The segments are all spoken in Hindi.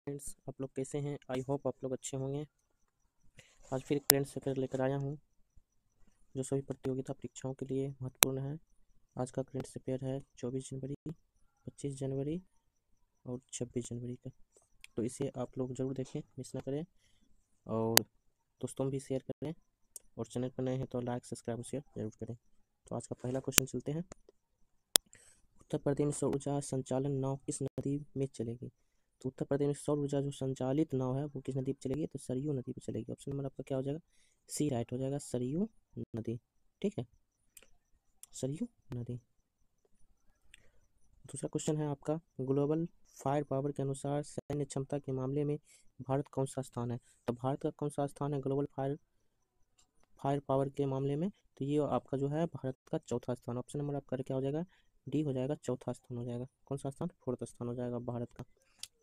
फ्रेंड्स, आप लोग कैसे हैं? आई होप आप लोग अच्छे होंगे। आज फिर एक करंट अफेयर लेकर आया हूँ जो सभी प्रतियोगिता परीक्षाओं के लिए महत्वपूर्ण है। आज का करंट अफेयर है 24 जनवरी, 25 जनवरी और 26 जनवरी का। तो इसे आप लोग ज़रूर देखें, मिस ना करें और दोस्तों में भी शेयर करें और चैनल पर नए हैं तो लाइक सब्सक्राइब शेयर जरूर करें। तो आज का पहला क्वेश्चन चलते हैं। उत्तर प्रदेश में सौर ऊर्जा संचालन नाव किस नदी में चलेगी? तो उत्तर प्रदेश में सौर ऊर्जा जो संचालित नाव है वो किस नदी पर चलेगी? तो सरयू नदी पर चलेगी। ऑप्शन नंबर आपका क्या हो जाएगा? सी राइट हो जाएगा, सरयू नदी। ठीक है, सरयू नदी। दूसरा क्वेश्चन है आपका, ग्लोबल फायर पावर के अनुसार सैन्य क्षमता के मामले में भारत कौन सा स्थान है? तो भारत का कौन सा स्थान है ग्लोबल फायर पावर के मामले में? तो ये आपका जो है भारत का चौथा स्थान। ऑप्शन नंबर आपका क्या हो जाएगा? डी हो जाएगा, चौथा स्थान हो जाएगा। कौन सा स्थान? फोर्थ स्थान हो जाएगा भारत का।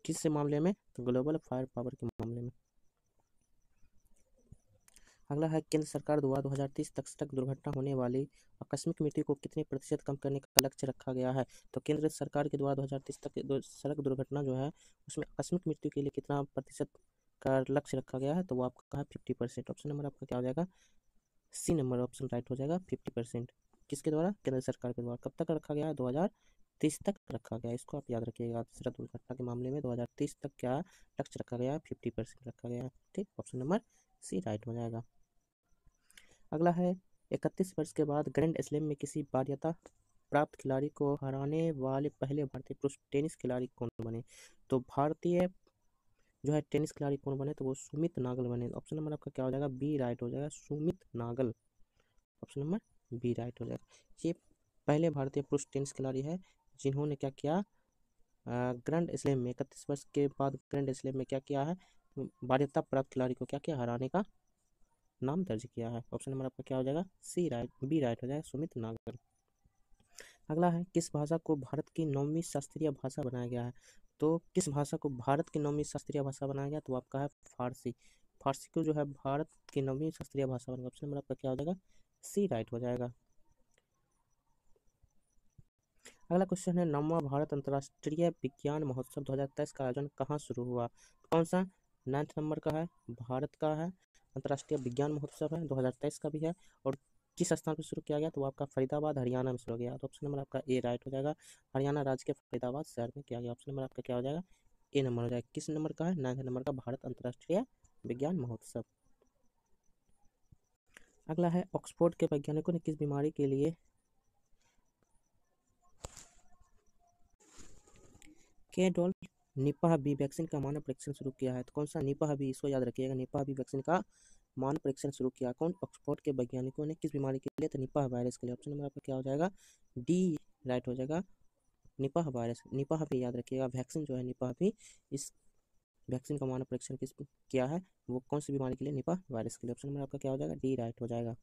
किस मामले में? तो ग्लोबल फायर पावर के मामले में। अगला है, केंद्र सरकार द्वारा 2030 तक सड़क दुर्घटना होने वाली आकस्मिक मृत्यु को कितने प्रतिशत कम करने का लक्ष्य रखा गया है? तो केंद्र सरकार के द्वारा 2030 तक सड़क दुर्घटना जो है उसमें आकस्मिक मृत्यु के लिए कितना प्रतिशत का लक्ष्य रखा गया है? तो वो आपका है 50%। ऑप्शन नंबर आपका क्या हो जाएगा? सी नंबर ऑप्शन राइट हो जाएगा, 50%। किसके द्वारा? केंद्र सरकार के द्वारा। कब तक रखा गया है? 2030 तक रखा गया है। इसको आप याद रखिएगा। सड़क दुर्घटना के मामले में 2030 तक क्या लक्ष्य रखा गया है? 50% रखा गया है। ठीक, ऑप्शन नंबर सी राइट हो जाएगा। अगला है, 31 वर्ष के बाद ग्रैंड स्लैम में किसी वरीयता प्राप्त खिलाड़ी को हराने वाले पहले भारतीय पुरुष टेनिस खिलाड़ी कौन बने? तो भारतीय जो है टेनिस खिलाड़ी कौन बने? तो वो सुमित नागल बने। ऑप्शन नंबर आपका क्या हो जाएगा? बी राइट हो जाएगा, Sumit Nagal. Option number B right हो जाएगा। ये पहले भारतीय पुरुष टेनिस खिलाड़ी है जिन्होंने क्या किया, ग्रैंड स्लैम में 31 वर्ष के बाद ग्रैंड स्लैम में क्या किया है, वरीयता प्राप्त खिलाड़ी को क्या किया, हराने का नाम दर्ज किया है। ऑप्शन नंबर आपका क्या हो जाएगा? सी राइट, बी राइट हो जाएगा, सुमित नागल। अगला है, किस भाषा को भारत की 9वीं शास्त्रीय भाषा बनाया गया है? तो किस भाषा को भारत की 9वीं शास्त्रीय भाषा बनाया गया? तो आपका है फारसी। फारसी को जो है भारत की 9वीं शास्त्रीय भाषा बनेगा। ऑप्शन नंबर आपका क्या हो जाएगा? सी राइट हो जाएगा। अगला क्वेश्चन है, 9वां भारत अंतर्राष्ट्रीय विज्ञान महोत्सव 2023 का आयोजन कहाँ शुरू हुआ? कौन सा? 9th नंबर का है, भारत का है, अंतर्राष्ट्रीय विज्ञान महोत्सव है, 2023 का भी है। और किस स्थान पर शुरू किया गया? तो वो आपका फरीदाबाद हरियाणा में शुरू किया। तो ऑप्शन नंबर आपका ए राइट हो जाएगा, हरियाणा राज्य के फरीदाबाद शहर में किया गया। ऑप्शन नंबर आपका क्या हो जाएगा? ए नंबर हो जाएगा। किस नंबर का है? 9th नंबर का भारत अंतर्राष्ट्रीय विज्ञान महोत्सव। अगला है, ऑक्सफोर्ड के वैज्ञानिकों ने किस बीमारी के लिए केडोल निपाह बी वैक्सीन का मानव परीक्षण शुरू किया है? तो कौन सा? निपाह बी, इसको याद रखिएगा, निपाह बी वैक्सीन का मानव परीक्षण शुरू किया। कौन? ऑक्सफोर्ड के वैज्ञानिकों ने। किस बीमारी के लिए? तो निपाह वायरस के लिए। ऑप्शन नंबर आपका क्या हो जाएगा? डी राइट हो जाएगा, निपाह वायरस। निपाह भी याद रखिएगा, वैक्सीन जो है निपाह भी, इस वैक्सीन का मानव परीक्षण किस किया है? वो कौन सी बीमारी के लिए? निपाह वायरस के लिए। ऑप्शन नंबर आपका क्या हो जाएगा? डी राइट हो जाएगा।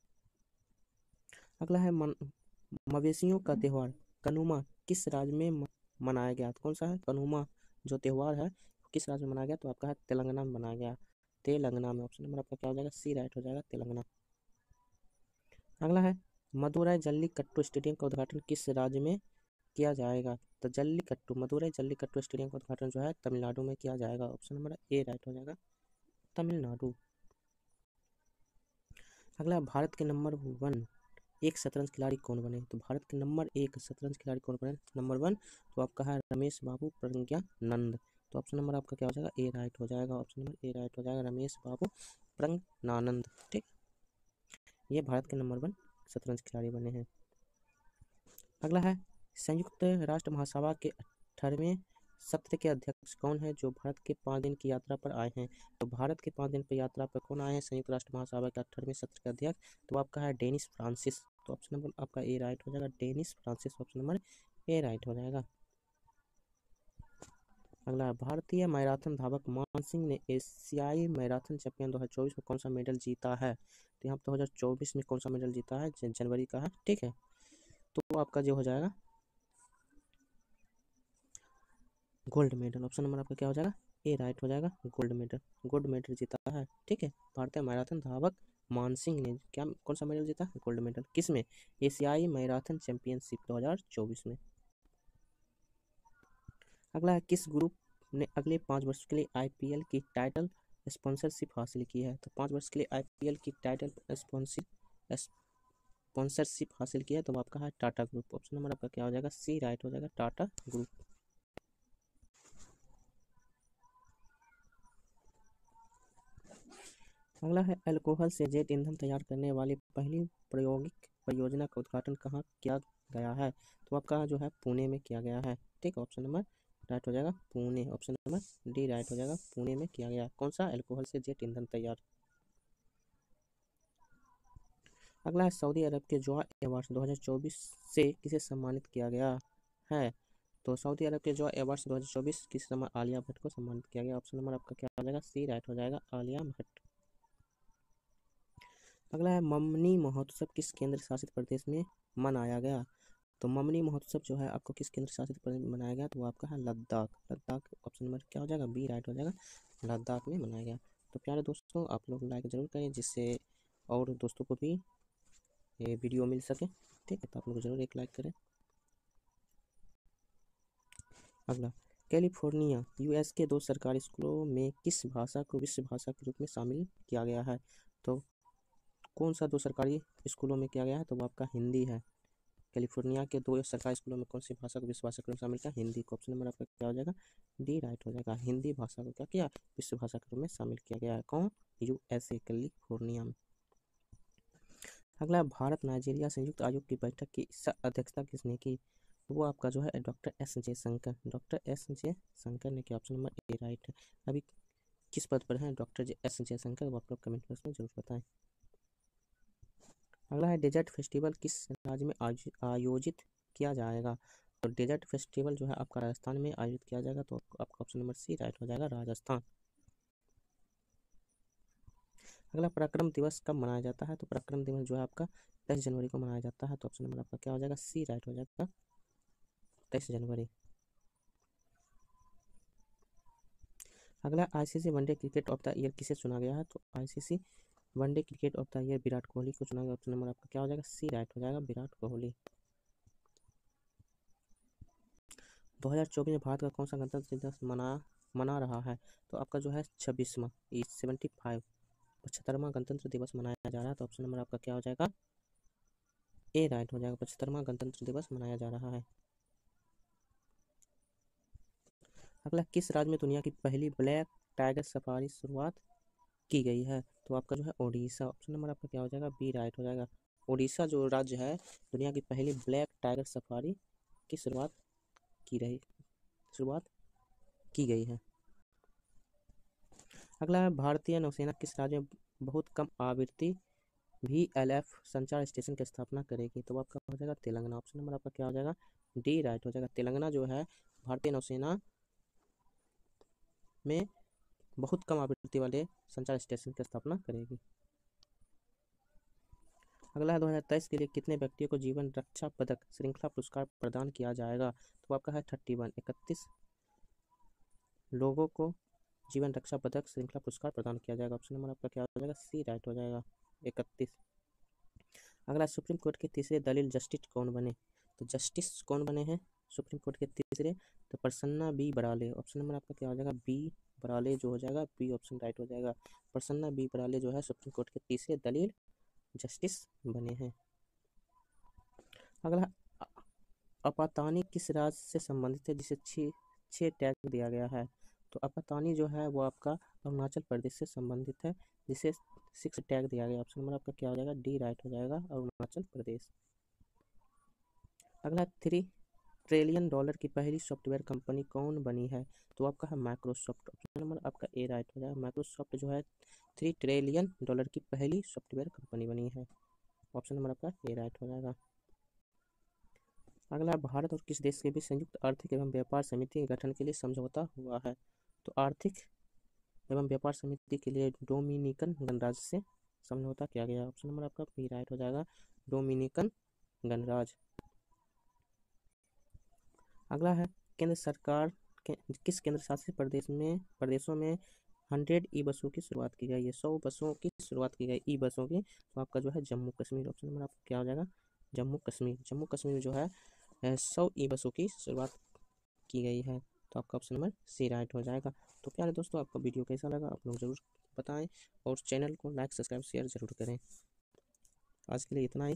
अगला है, मवेशियों का त्यौहार कनुमा किस राज्य में मनाया गया? तो कौन सा है कनुमा जो त्यौहार है किस राज्य में मनाया गया? तो आपका है तेलंगाना में मनाया गया, तेलंगाना में। ऑप्शन नंबर आपका क्या हो जाएगा? सी राइट हो जाएगा, तेलंगाना। अगला है, मदुरई जल्लीकट्टू स्टेडियम का उद्घाटन किस राज्य में किया जाएगा? तो जल्लीकट्टू, मदुरई जल्लीकट्टू स्टेडियम का उद्घाटन जो है तमिलनाडु में किया जाएगा। ऑप्शन नंबर ए राइट हो जाएगा, तमिलनाडु। अगला, भारत के नंबर 1 एक शतरंज खिलाड़ी कौन बने? तो भारत के नंबर 1 शतरंज खिलाड़ी कौन बने? नंबर 1 तो आपका है रमेश बाबू प्रज्ञानंद। तो ऑप्शन नंबर आपका क्या हो जाएगा? ए राइट हो जाएगा, ऑप्शन नंबर ए राइट हो जाएगा, रमेश बाबू प्रज्ञानंद। ठीक, ये भारत के नंबर 1 शतरंज खिलाड़ी बने हैं। अगला है, संयुक्त राष्ट्र महासभा के 18वें सत्र के अध्यक्ष कौन है जो भारत के 5 दिन की यात्रा पर आए हैं? तो भारत के 5 दिन पर यात्रा पर कौन आए हैं संयुक्त राष्ट्र महासभा के 18वें सत्र के अध्यक्ष? तो आपका है डेनिस फ्रांसिस। तो ऑप्शन नंबर आपका ए राइट हो जाएगा, Dennis Francis. Option number A right हो जाएगा। अगला है, भारतीय मैराथन धावक मान सिंह ने एशियाई मैराथन चैंपियन 2024 में कौन सा मेडल जीता है? तो यहाँ पर 2024 में कौन सा मेडल जीता है? जनवरी का है। ठीक है, तो आपका जो हो जाएगा गोल्ड मेडल। ऑप्शन नंबर आपका क्या हो जाएगा? ए राइट हो जाएगा, गोल्ड मेडल। गोल्ड मेडल जीता है। ठीक है, भारतीय मैराथन धावक मान सिंह ने क्या कौन सा मेडल जीता? Gold medal. किस में? एशियाई मैराथन चैंपियनशिप 2024 में। अगला है, किस ग्रुप ने अगले 5 वर्ष के लिए आईपीएल की टाइटल स्पॉन्सरशिप हासिल की है? तो 5 वर्ष के लिए आईपीएल की टाइटल स्पॉन्सरशिप हासिल की है तो आपका है टाटा ग्रुप। ऑप्शन नंबर आपका क्या हो जाएगा? सी राइट हो जाएगा, टाटा ग्रुप। अगला है अल्कोहल से जेट ईंधन तैयार करने वाली पहली प्रायोगिक परियोजना का उद्घाटन कहाँ किया गया है? तो आपका जो है पुणे में किया गया है। ठीक, ऑप्शन नंबर राइट हो जाएगा Pune. Option number D right हो जाएगा, पुणे में किया गया। कौन सा? अल्कोहल से जेट ईंधन तैयार। अगला है सऊदी अरब के जॉय अवार्ड्स 2024 से किसे सम्मानित किया गया है? तो सऊदी अरब के जॉय अवार्ड्स 2024 किस समय आलिया भट्ट को सम्मानित किया गया? ऑप्शन नंबर आपका क्या हो जाएगा? सी राइट हो जाएगा, आलिया भट्ट। अगला है ममनी महोत्सव किस केंद्र शासित प्रदेश में मनाया गया? तो ममनी महोत्सव जो है आपको किस केंद्र शासित प्रदेश में मनाया गया? तो वो आपका है लद्दाख। लद्दाख ऑप्शन नंबर क्या हो जाएगा? बी राइट हो जाएगा, लद्दाख में मनाया गया। तो प्यारे दोस्तों, आप लोग लाइक जरूर करें जिससे और दोस्तों को भी ये वीडियो मिल सके। ठीक है, तो आप लोग जरूर एक लाइक करें। अगला, कैलिफोर्निया यूएस के 2 सरकारी स्कूलों में किस भाषा को विश्व भाषा के रूप में शामिल किया गया है? तो कौन सा 2 सरकारी स्कूलों में किया गया है? तो वो आपका हिंदी है। कैलिफोर्निया के 2 सरकारी स्कूलों में कौन सी भाषा को विश्व भाषा के रूप में शामिल किया? हिंदी को। ऑप्शन नंबर आपका क्या हो जाएगा? डी राइट हो जाएगा, हिंदी भाषा को क्या किया? विश्व भाषा के रूप में शामिल किया गया है। कौन? यूएसए, कैलिफोर्निया में। अगला, भारत नाइजीरिया संयुक्त आयोग की बैठक की अध्यक्षता किसने की? वो आपका जो है doctor S Jaishankar. Doctor S Jaishankar ने किया। ऑप्शन नंबर ए राइट है। अभी किस पद पर हैं डॉक्टर एस जयशंकर? वो आप लोग कमेंट बॉक्स में जरूर बताएं। अगला है डेजर्ट फेस्टिवल किस राज्य में आयोजित किया जाएगा? तो डेजर्ट फेस्टिवल जो है आपका राजस्थान में आयोजित किया जाएगा। तो आपका ऑप्शन नंबर सी राइट हो जाएगा, राजस्थान। अगला, पराक्रम दिवस कब मनाया जाता है? तो पराक्रम दिवस जो है आपका 23 जनवरी को मनाया जाता है। तो ऑप्शन नंबर आपका क्या हो जाएगा? सी राइट हो जाएगा, 23 जनवरी। अगला, ICC one day cricket of the year किसे चुना गया है? तो ICC one day cricket of the year Virat Kohli को चुना गया। ऑप्शन नंबर आपका क्या हो जाएगा? सी राइट हो जाएगा, विराट कोहली। 2024 में भारत का कौन सा गणतंत्र दिवस मना रहा है? तो आपका जो है 26वां 75वां गणतंत्र दिवस मनाया जा रहा है। तो ऑप्शन नंबर आपका क्या हो जाएगा? ए राइट हो जाएगा, 75वां गणतंत्र दिवस मनाया जा रहा है। अगला, किस राज्य में दुनिया की पहली ब्लैक टाइगर सफारी शुरुआत की गई है? तो आपका जो है ओडिशा। ऑप्शन नंबर आपका क्या हो जाएगा? बी राइट हो जाएगा, ओडिशा जो राज्य है दुनिया की पहली ब्लैक टाइगर सफारी की शुरुआत की गई है। अगला है, भारतीय नौसेना किस राज्य में बहुत कम आवृत्ति VLF संचार स्टेशन की स्थापना करेगी? तो आपका हो जाएगा तेलंगाना। ऑप्शन नंबर आपका क्या हो जाएगा? डी राइट हो जाएगा, तेलंगाना जो है भारतीय नौसेना में बहुत कम आवृत्ति वाले संचार स्टेशन की स्थापना करेगी। अगला है, 2023 के लिए कितने व्यक्तियों को जीवन रक्षा पदक श्रृंखला पुरस्कार प्रदान किया जाएगा? तो आपका है 31 लोगों को जीवन रक्षा पदक श्रृंखला पुरस्कार प्रदान किया जाएगा। ऑप्शन नंबर आपका क्या हो जाएगा? सी राइट हो जाएगा, 31। अगला, सुप्रीम कोर्ट के तीसरे दलील जस्टिस कौन बने? तो जस्टिस कौन बने हैं सुप्रीम कोर्ट के तीसरे? तो Prasanna B Varale. Option number आपका क्या हो जाएगा? बी बराले जो हो जाएगा, बी ऑप्शन राइट हो जाएगा। प्रसन्ना बी बराले जो है सुप्रीम कोर्ट के तीसरे दलील जस्टिस बने हैं। अगला, अपातानी किस राज्य से संबंधित है जिसे 6 टैग दिया गया है? तो अपातानी जो है वो आपका अरुणाचल प्रदेश से संबंधित है जिसे 6 टैग दिया गया। ऑप्शन नंबर आपका क्या हो जाएगा? डी राइट हो जाएगा, अरुणाचल प्रदेश। अगला, $3 ट्रिलियन की पहली सॉफ्टवेयर कंपनी कौन बनी है? तो आपका है माइक्रोसॉफ्ट। ऑप्शन नंबर आपका ए राइट हो जाएगा, माइक्रोसॉफ्ट जो है $3 ट्रिलियन की पहली सॉफ्टवेयर कंपनी बनी है। ऑप्शन नंबर आपका ए राइट हो जाएगा। अगला, भारत और किस देश के बीच संयुक्त आर्थिक एवं व्यापार समिति के गठन के लिए समझौता हुआ है? तो आर्थिक एवं व्यापार समिति के लिए डोमिनिकन गणराज्य से समझौता किया गया। ऑप्शन नंबर आपका बी राइट हो जाएगा, डोमिनिकन गणराज्य। अगला है, केंद्र सरकार किस केंद्र शासित प्रदेशों में 100 ई बसों की शुरुआत की गई है? 100 बसों की शुरुआत की गई ई बसों की। तो आपका जो है जम्मू कश्मीर। ऑप्शन नंबर आपका क्या हो जाएगा? जम्मू कश्मीर। जम्मू कश्मीर जो है 100 ई बसों की शुरुआत की गई है। तो आपका ऑप्शन नंबर सी राइट हो जाएगा। तो प्यारे दोस्तों, आपका वीडियो कैसा लगा आप लोग ज़रूर बताएं और चैनल को लाइक सब्सक्राइब शेयर ज़रूर करें। आज के लिए इतना ही।